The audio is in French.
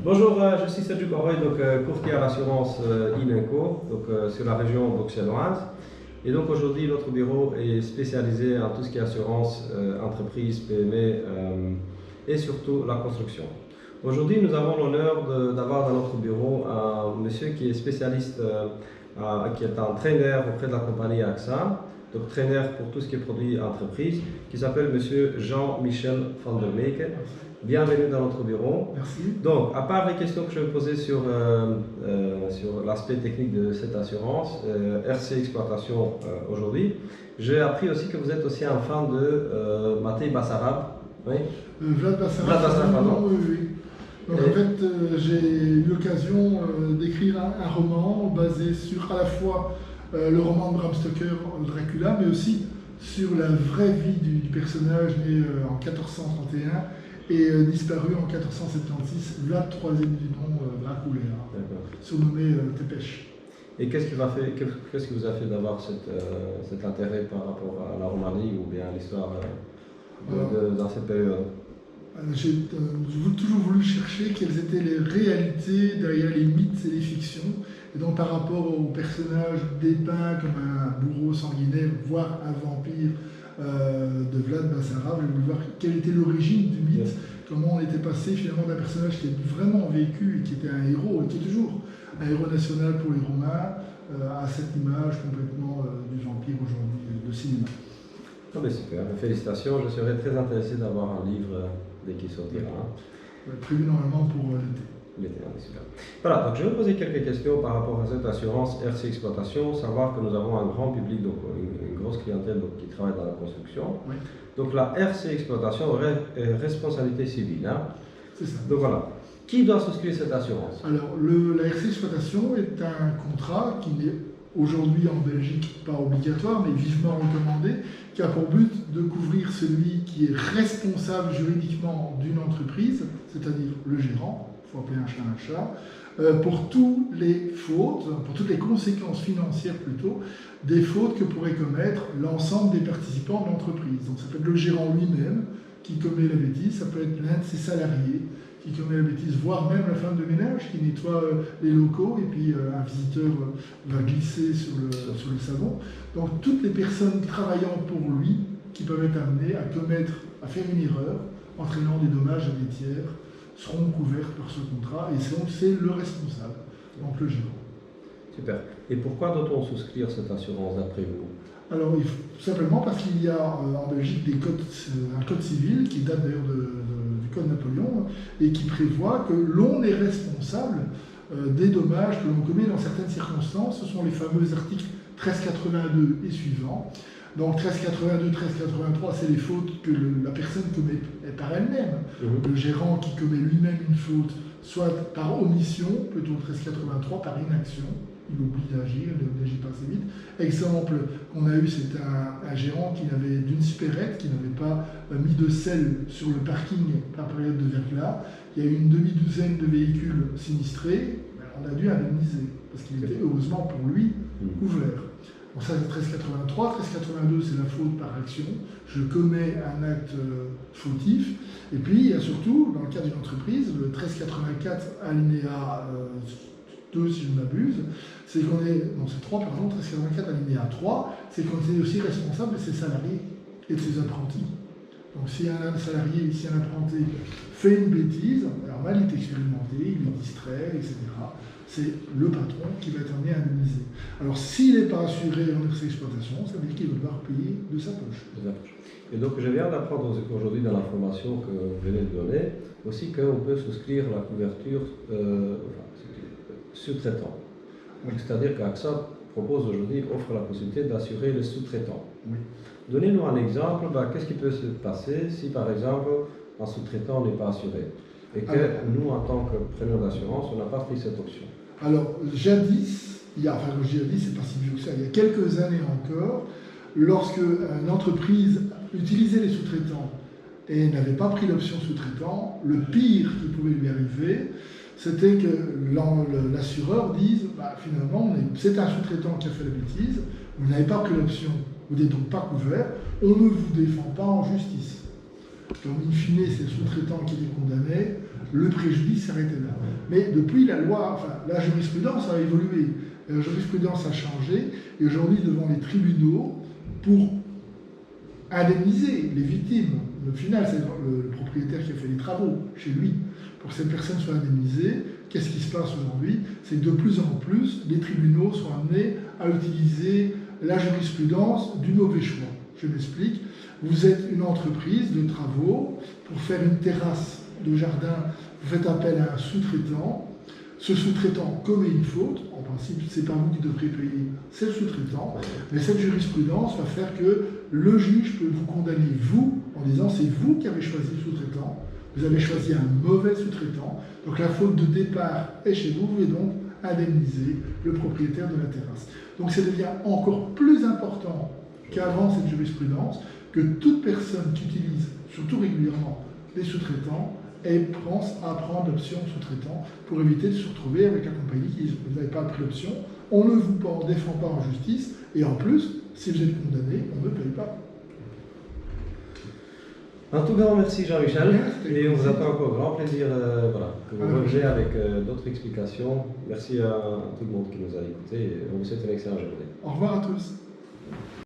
Bonjour, je suis Sergio Corroy, courtier à l'assurance Ineco, sur la région bruxelloise. Et donc aujourd'hui, notre bureau est spécialisé en tout ce qui est assurance, entreprise, PME et surtout la construction. Aujourd'hui, nous avons l'honneur d'avoir dans notre bureau un monsieur qui est spécialiste, qui est un trainer auprès de la compagnie AXA, donc trainer pour tout ce qui est produit entreprise, qui s'appelle monsieur Jean-Michel van der Meken. Bienvenue dans notre bureau. Merci. Donc, à part les questions que je vais poser sur l'aspect technique de cette assurance, RC Exploitation aujourd'hui, j'ai appris aussi que vous êtes aussi un fan de Matej Basarab. Oui. Vlad Basarab, pardon. Oui. Donc en fait, j'ai eu l'occasion d'écrire un roman basé sur à la fois le roman de Bram Stoker, Dracula, mais aussi sur la vraie vie du personnage né en 1431 et disparu en 1476, Vlad III du nom Dracula, surnommé Tepes. Et qu'est-ce qui vous a fait d'avoir cet intérêt par rapport à la Roumanie ou bien à l'histoire dans cette période? J'ai toujours voulu chercher quelles étaient les réalités derrière les mythes et les fictions. Et donc par rapport aux personnages dépeints comme un bourreau sanguinaire, voire un vampire de Vlad Basarab, j'ai voulu voir quelle était l'origine du mythe, comment on était passé finalement d'un personnage qui a vraiment vécu et qui était un héros, et qui est toujours un héros national pour les Roumains, à cette image complètement du vampire aujourd'hui de cinéma. Oh ben super, félicitations, je serais très intéressé d'avoir un livre dès qu'il sortira. Prévu normalement pour l'été. L'été, super. Voilà, donc je vais vous poser quelques questions par rapport à cette assurance RC Exploitation, savoir que nous avons un grand public, donc une grosse clientèle qui travaille dans la construction. Oui. Donc la RC Exploitation aurait responsabilité civile. Hein. C'est ça. Donc voilà. Qui doit souscrire cette assurance? Alors, la RC Exploitation est un contrat qui n'est aujourd'hui en Belgique pas obligatoire, mais vivement recommandé, qui a pour but de couvrir celui qui est responsable juridiquement d'une entreprise, c'est-à-dire le gérant, il faut appeler un chat, pour toutes les fautes, pour toutes les conséquences financières plutôt, des fautes que pourrait commettre l'ensemble des participants de l'entreprise. Donc ça peut être le gérant lui-même qui commet la bêtise, ça peut être l'un de ses salariés qui commet la bêtise, voire même la femme de ménage qui nettoie les locaux et puis un visiteur va glisser sur le savon. Donc toutes les personnes travaillant pour lui qui peuvent être amenées à faire une erreur, entraînant des dommages à des tiers, seront couvertes par ce contrat et c'est le responsable, donc le gérant. Super. Et pourquoi doit-on souscrire cette assurance d'après vous? Alors, simplement parce qu'il y a en Belgique un code civil qui date d'ailleurs du code Napoléon et qui prévoit que l'on est responsable des dommages que l'on commet dans certaines circonstances. Ce sont les fameux articles 1382 et suivants. Donc 1382, 1383, c'est les fautes que la personne commet par elle-même. Le gérant qui commet lui-même une faute, soit par omission, plutôt 1383, par inaction. Il oublie d'agir, il n'agit pas assez vite. Exemple qu'on a eu, c'est un gérant d'une supérette qui n'avait pas mis de selle sur le parking par période de verglas. Il y a eu une demi-douzaine de véhicules sinistrés. On a dû indemniser parce qu'il était heureusement pour lui couvert. Donc ça c'est 1383, 1382 c'est la faute par action, je commets un acte fautif, et puis il y a surtout, dans le cas d'une entreprise, le 1384 alinéa 2 si je ne m'abuse, c'est qu'on est, non c'est 3 pardon, 1384 alinéa 3, c'est qu'on est aussi responsable de ses salariés et de ses apprentis. Donc si un salarié, si un apprenti fait une bêtise, alors mal il est expérimenté, il est distrait, etc. C'est le patron qui va être amené à indemniser. Alors s'il n'est pas assuré en RC Exploitation, ça veut dire qu'il va devoir payer de sa poche. Et donc je viens d'apprendre aujourd'hui dans l'information que vous venez de donner, aussi qu'on peut souscrire la couverture sous-traitant. Oui. C'est-à-dire qu'AXA propose aujourd'hui, offre la possibilité d'assurer les sous-traitants. Oui. Donnez-nous un exemple, qu'est-ce qui peut se passer si par exemple un sous-traitant n'est pas assuré et que nous en tant que preneur d'assurance, on n'a pas pris cette option? Alors jadis, quand je dis jadis, c'est pas si vieux que ça, il y a quelques années encore, lorsque une entreprise utilisait les sous-traitants et n'avait pas pris l'option sous-traitant, le pire qui pouvait lui arriver, c'était que l'assureur dise finalement c'est un sous-traitant qui a fait la bêtise, vous n'avez pas pris l'option, vous n'êtes donc pas couvert, on ne vous défend pas en justice. Donc in fine c'est le sous-traitant qui est condamné, le préjudice s'arrêtait là. Mais depuis, la jurisprudence a évolué, la jurisprudence a changé, et aujourd'hui, devant les tribunaux, pour indemniser les victimes, au final, c'est le propriétaire qui a fait les travaux chez lui, pour que cette personne soit indemnisée, qu'est-ce qui se passe aujourd'hui? C'est que de plus en plus, les tribunaux sont amenés à utiliser la jurisprudence du mauvais choix. Je m'explique. Vous êtes une entreprise de travaux, pour faire une terrasse de jardin, vous faites appel à un sous-traitant. Ce sous-traitant commet une faute, en principe, ce n'est pas vous qui devrez payer, c'est le sous-traitant. Mais cette jurisprudence va faire que le juge peut vous condamner, vous, en disant c'est vous qui avez choisi le sous-traitant, vous avez choisi un mauvais sous-traitant, donc la faute de départ est chez vous, vous devez donc indemniser le propriétaire de la terrasse. Donc ça devient encore plus important qu'avant cette jurisprudence, que toute personne qui utilise, surtout régulièrement, les sous-traitants, pense à prendre l'option sous-traitant pour éviter de se retrouver avec la compagnie qui dit vous n'avez pas pris l'option, on ne vous défend pas en justice, et en plus, si vous êtes condamné, on ne paye pas. Un tout grand merci Jean-Michel, et on vous attend encore grand plaisir que vous reveniez avec d'autres explications. Merci à tout le monde qui nous a écoutés, et on vous souhaite une excellente journée. Au revoir à tous.